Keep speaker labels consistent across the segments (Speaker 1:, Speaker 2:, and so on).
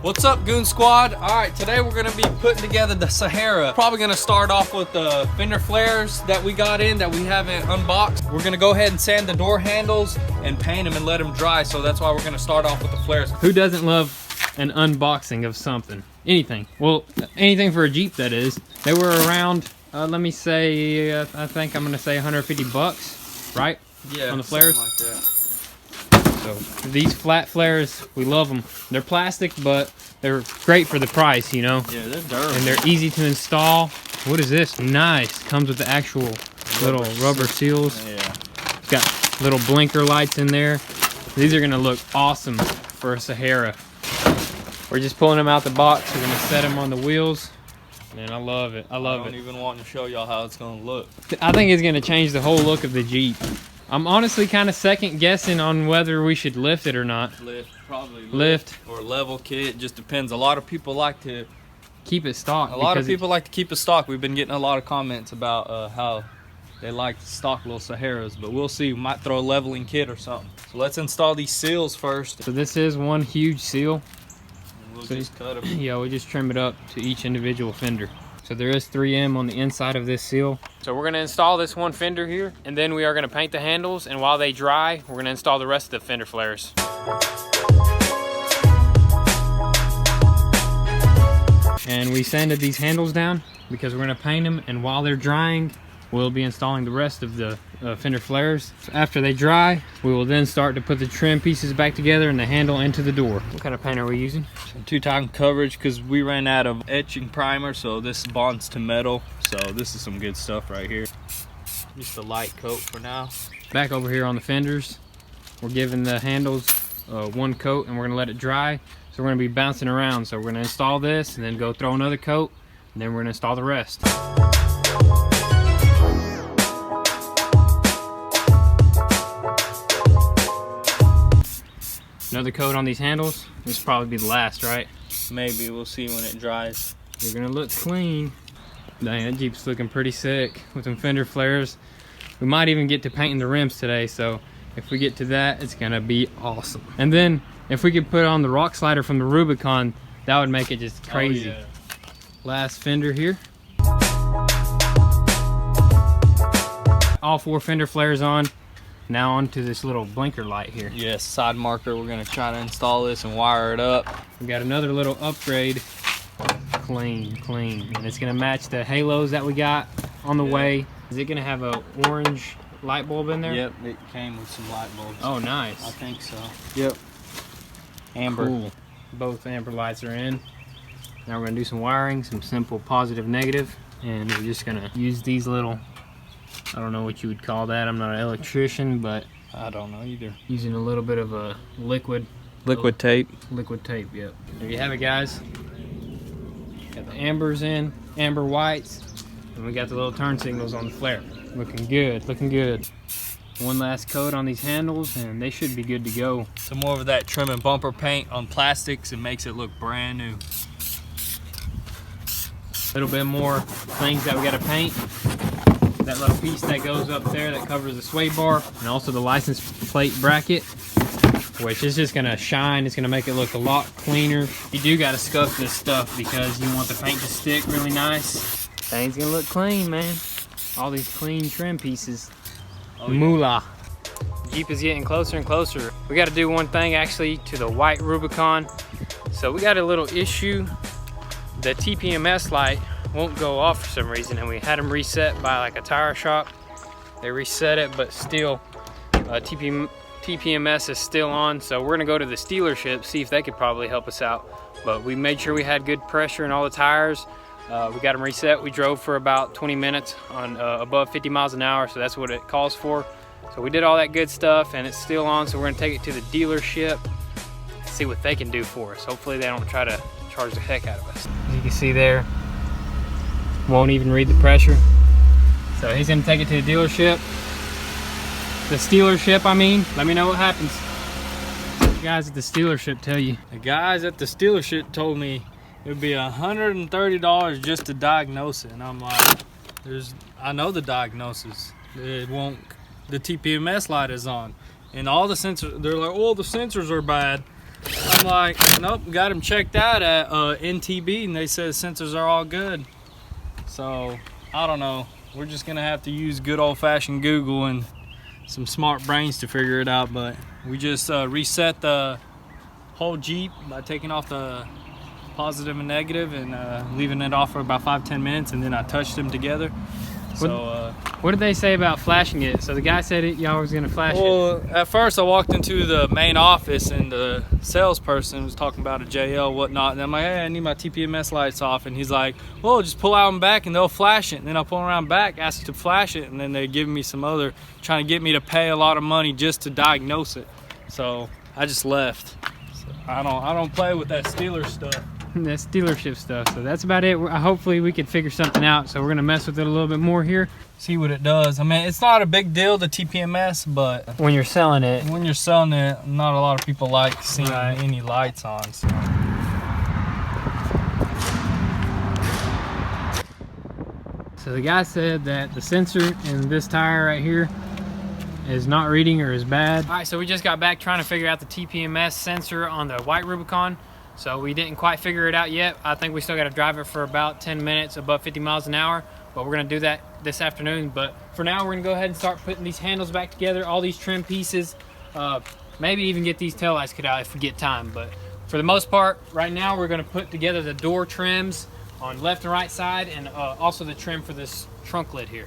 Speaker 1: What's up, Goon Squad? All right, today we're gonna be putting together the Sahara. Probably gonna start off with the fender flares that we got in that we haven't unboxed. We're gonna go ahead and sand the door handles and paint them and let them dry. So that's why we're gonna start off with the flares.
Speaker 2: Who doesn't love an unboxing of something? Anything. Well, anything for a Jeep, that is. They were around, let me say, I think I'm gonna say 150 bucks, right?
Speaker 1: Yeah,
Speaker 2: on the flares.
Speaker 1: like that.
Speaker 2: So these flat flares, we love them. They're plastic, but they're great for the price, you know?
Speaker 1: Yeah, they're durable.
Speaker 2: And they're easy to install. What is this? Nice. Comes with the actual little rubber seals.
Speaker 1: Yeah.
Speaker 2: It's got little blinker lights in there. These are gonna look awesome for a Sahara. We're just pulling them out the box. We're gonna set them on the wheels. Man, I love it. I love it.
Speaker 1: I don't even want to show y'all how it's gonna look.
Speaker 2: I think it's gonna change the whole look of the Jeep. I'm honestly kind of second guessing on whether we should lift it or not.
Speaker 1: Probably
Speaker 2: lift
Speaker 1: or level kit. Just depends. A lot of people like to
Speaker 2: keep it stock.
Speaker 1: A lot of people like to keep it stock. We've been getting a lot of comments about how they like stock little Saharas, but we'll see. We might throw a leveling kit or something. So let's install these seals first.
Speaker 2: So this is one huge seal.
Speaker 1: And we'll just cut them.
Speaker 2: Yeah, we just trim it up to each individual fender. So there is 3M on the inside of this seal. So we're gonna install this one fender here, and then we are gonna paint the handles, and while they dry, we're gonna install the rest of the fender flares. And we sanded these handles down because we're gonna paint them, and while they're drying, we'll be installing the rest of the fender flares. After they dry, we will then start to put the trim pieces back together and the handle into the door. What kind of paint are we using?
Speaker 1: Some 2-time coverage because we ran out of etching primer, so this bonds to metal. So this is some good stuff right here. Just a light coat for now.
Speaker 2: Back over here on the fenders, we're giving the handles one coat and we're gonna let it dry. So we're gonna be bouncing around. So we're gonna install this and then go throw another coat, and then we're gonna install the rest. Another coat on these handles. This will probably be the last, right?
Speaker 1: Maybe, we'll see when it dries.
Speaker 2: They're gonna look clean. Dang, that Jeep's looking pretty sick with them fender flares. We might even get to painting the rims today, so if we get to that, it's gonna be awesome. And then if we could put on the rock slider from the Rubicon, that would make it just crazy.
Speaker 1: Oh, yeah.
Speaker 2: Last fender here. All 4 fender flares on. Now onto this little blinker light here.
Speaker 1: Yes, side marker. We're gonna try to install this and wire it up.
Speaker 2: We got another little upgrade. Clean, clean. And it's gonna match the halos that we got on the way. Is it gonna have a orange light bulb in there?
Speaker 1: Yep, it came with some light bulbs.
Speaker 2: Oh, nice.
Speaker 1: I think so. Yep. Amber.
Speaker 2: Cool. Both amber lights are in. Now we're gonna do some wiring, some simple positive, negative, and we're just gonna use these little, I don't know what you would call that. I'm not an electrician, but
Speaker 1: I don't know either.
Speaker 2: using a little bit of a liquid
Speaker 1: tape.
Speaker 2: Liquid tape, yep. There you have it, guys. Got the ambers in, amber whites, and we got the little turn signals on the flare. Looking good, looking good. One last coat on these handles, and they should be good to go.
Speaker 1: Some more of that trim and bumper paint on plastics and makes it look brand new.
Speaker 2: A little bit more things that we gotta paint. That little piece that goes up there that covers the sway bar, and also the license plate bracket, which is just gonna shine. It's gonna make it look a lot cleaner. You do gotta scuff this stuff because you want the paint to stick really nice. Thing's gonna look clean, man. All these clean trim pieces.
Speaker 1: Oh, yeah.
Speaker 2: Moolah. Jeep is getting closer and closer. We gotta do one thing actually to the white Rubicon. So we got a little issue. The TPMS light won't go off for some reason, and we had them reset by like a tire shop. They reset it, but still TPMS is still on, so we're gonna go to the dealership, see if they could probably help us out. But we made sure we had good pressure in all the tires. We got them reset. We drove for about 20 minutes on above 50 miles an hour, so that's what it calls for. So we did all that good stuff, and it's still on, so we're gonna take it to the dealership, see what they can do for us. Hopefully they don't try to charge the heck out of us. As you can see there, won't even read the pressure. So he's gonna take it to the dealership. The Steelership, I mean. Let me know what happens. The guys at the Steelership tell you.
Speaker 1: The guys at the dealership told me it would be $130 just to diagnose it, and I'm like, I know the diagnosis. It won't. The TPMS light is on, and all the sensors. They're like, oh, the sensors are bad. I'm like, nope, got them checked out at NTB, and they said sensors are all good. So I don't know. We're just gonna have to use good old-fashioned Google and some smart brains to figure it out. But we just reset the whole Jeep by taking off the positive and negative and leaving it off for about 5-10 minutes, and then I touched them together. So
Speaker 2: what did they say about flashing it? So the guy said y'all was gonna flash it.
Speaker 1: Well, at first I walked into the main office and the salesperson was talking about a JL whatnot, and I'm like, hey, I need my TPMS lights off, and he's like, well, just pull out them back and they'll flash it. And then I'll pull around back, ask to flash it, and then they give me some other, trying to get me to pay a lot of money just to diagnose it. So I just left. So I don't play with that Steeler stuff.
Speaker 2: That's dealership stuff. So that's about it. Hopefully we can figure something out. So we're gonna mess with it a little bit more here.
Speaker 1: See what it does. I mean, it's not a big deal, the TPMS, but
Speaker 2: when you're selling it,
Speaker 1: not a lot of people like seeing any lights on. So.
Speaker 2: So the guy said that the sensor in this tire right here is not reading or is bad. All right, so we just got back trying to figure out the TPMS sensor on the white Rubicon. So we didn't quite figure it out yet. I think we still got to drive it for about 10 minutes above 50 miles an hour, but we're gonna do that this afternoon. But for now, we're gonna go ahead and start putting these handles back together, all these trim pieces, maybe even get these taillights cut out if we get time. But for the most part, right now, we're gonna put together the door trims on left and right side, and also the trim for this trunk lid here.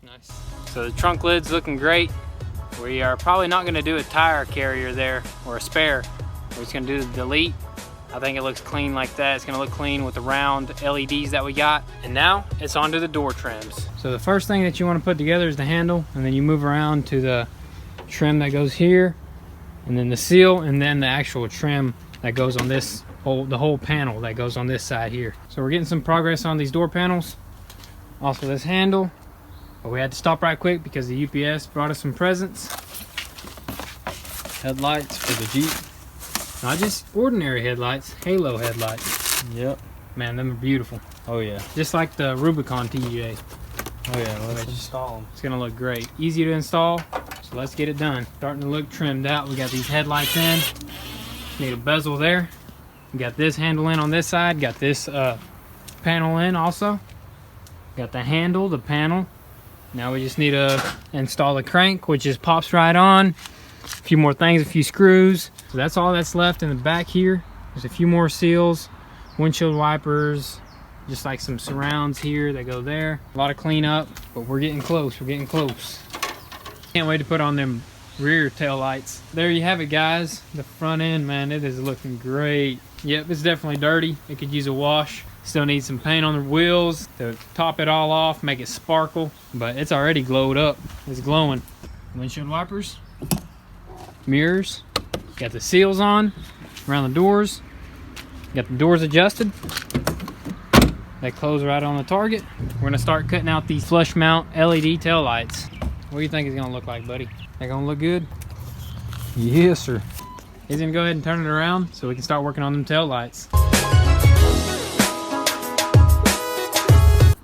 Speaker 2: Nice. So the trunk lid's looking great. We are probably not gonna do a tire carrier there or a spare. We're just gonna do the delete. I think it looks clean like that. It's gonna look clean with the round LEDs that we got. And now it's onto the door trims. So the first thing that you wanna put together is the handle, and then you move around to the trim that goes here, and then the seal, and then the actual trim that goes on this the whole panel that goes on this side here. So we're getting some progress on these door panels. Also this handle, but we had to stop right quick because the UPS brought us some presents.
Speaker 1: Headlights for the Jeep.
Speaker 2: Not just ordinary headlights, halo headlights.
Speaker 1: Yep.
Speaker 2: Man, them are beautiful.
Speaker 1: Oh yeah.
Speaker 2: Just like the Rubicon TJ.
Speaker 1: Oh yeah, let's install them.
Speaker 2: It's gonna look great. Easy to install, so let's get it done. Starting to look trimmed out. We got these headlights in. Need a bezel there. We got this handle in on this side. Got this panel in also. Got the handle, the panel. Now we just need to install the crank, which just pops right on. A few more things, a few screws. So that's all that's left in the back here. There's a few more seals, windshield wipers, just like some surrounds here that go there. A lot of cleanup, but we're getting close, we're getting close. Can't wait to put on them rear tail lights. There you have it, guys. The front end, man, it is looking great. Yep, it's definitely dirty. It could use a wash. Still need some paint on the wheels to top it all off, make it sparkle, but it's already glowed up. It's glowing. Windshield wipers, mirrors, got the seals on around the doors, got the doors adjusted. They close right on the target. We're gonna start cutting out these flush mount LED tail lights. What do you think it's gonna look like, buddy? They gonna look good? Yes, sir. He's gonna go ahead and turn it around so we can start working on them tail lights.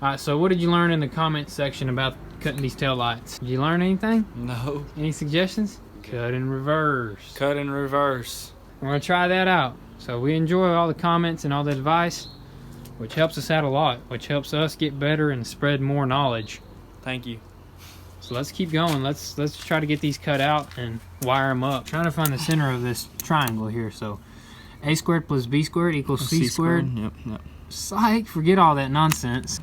Speaker 2: All right, so what did you learn in the comments section about cutting these tail lights? Did you learn anything?
Speaker 1: No.
Speaker 2: Any suggestions? Cut in reverse.
Speaker 1: Cut in reverse.
Speaker 2: We're gonna try that out. So we enjoy all the comments and all the advice, which helps us out a lot, which helps us get better and spread more knowledge.
Speaker 1: Thank you.
Speaker 2: So let's keep going. Let's try to get these cut out and wire them up. Trying to find the center of this triangle here. So a squared plus b squared equals c squared.
Speaker 1: Yep.
Speaker 2: Psych, forget all that nonsense.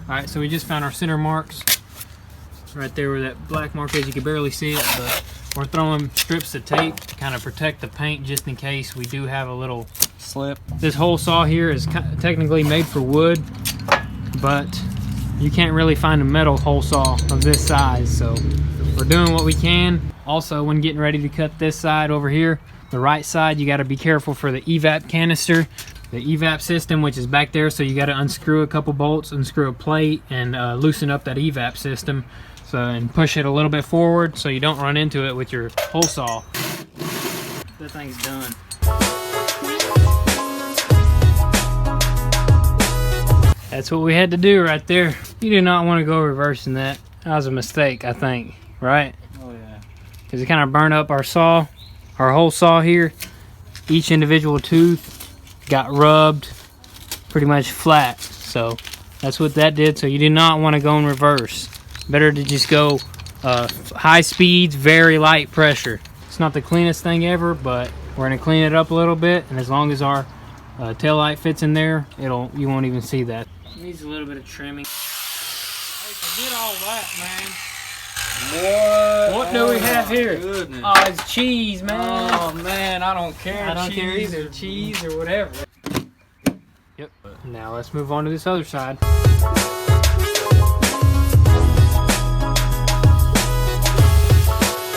Speaker 2: All right, so we just found our center marks. Right there where that black mark is, you can barely see it, but we're throwing strips of tape to kind of protect the paint just in case we do have a little
Speaker 1: slip. This
Speaker 2: hole saw here is technically made for wood, but you can't really find a metal hole saw of this size, so we're doing what we can. Also, when getting ready to cut this side over here, the right side, you got to be careful for the evap canister, the evap system, which is back there, so you got to unscrew a couple bolts, unscrew a plate, and loosen up that evap system, so and push it a little bit forward so you don't run into it with your hole saw. That thing's done. That's what we had to do right there. You do not want to go reversing that. That was a mistake, I think, right?
Speaker 1: Oh yeah.
Speaker 2: Because it kind of burned up our saw. our hole saw here, each individual tooth got rubbed pretty much flat. So that's what that did. So you do not want to go in reverse. Better to just go high speeds, very light pressure. It's not the cleanest thing ever, but we're gonna clean it up a little bit, and as long as our tail light fits in there, you won't even see that. Needs a little bit of trimming.
Speaker 1: Hey, forget all that, man.
Speaker 2: What do we have here?
Speaker 1: Goodness.
Speaker 2: Oh, it's cheese, man.
Speaker 1: Oh man, I don't care.
Speaker 2: I don't care either. Cheese or whatever. Yep. Now let's move on to this other side.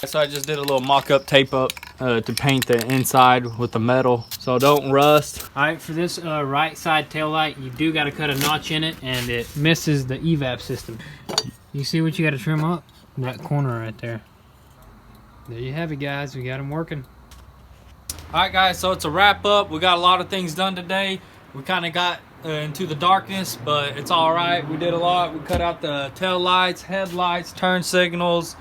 Speaker 1: So I just did a little mock-up tape up to paint the inside with the metal so it don't rust.
Speaker 2: All right, for this right side tail light, you do got to cut a notch in it, and it misses the evap system. You see what you got to trim up? That corner right there. There you have it, guys. We got them working.
Speaker 1: All right, guys, so it's a wrap up. We got a lot of things done today. We kind of got into the darkness, but it's all right. We did a lot. We cut out the tail lights, headlights, turn signals,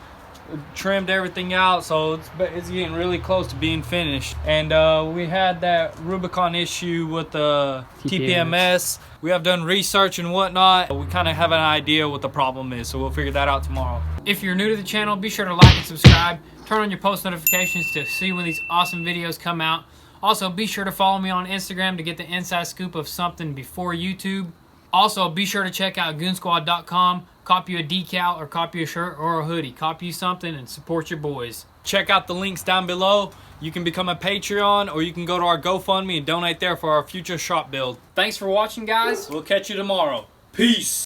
Speaker 1: trimmed everything out, so it's getting really close to being finished. And we had that Rubicon issue with the TPMS. We have done research and whatnot. We kind of have an idea what the problem is, so we'll figure that out tomorrow.
Speaker 2: If you're new to the channel, be sure to like and subscribe. Turn on your post notifications to see when these awesome videos come out. Also, be sure to follow me on Instagram to get the inside scoop of something before YouTube. Also, be sure to check out goonzquad.com. Copy a decal or copy a shirt or a hoodie. Copy something and support your boys.
Speaker 1: Check out the links down below. You can become a Patreon, or you can go to our GoFundMe and donate there for our future shop build.
Speaker 2: Thanks for watching, guys.
Speaker 1: We'll catch you tomorrow. Peace.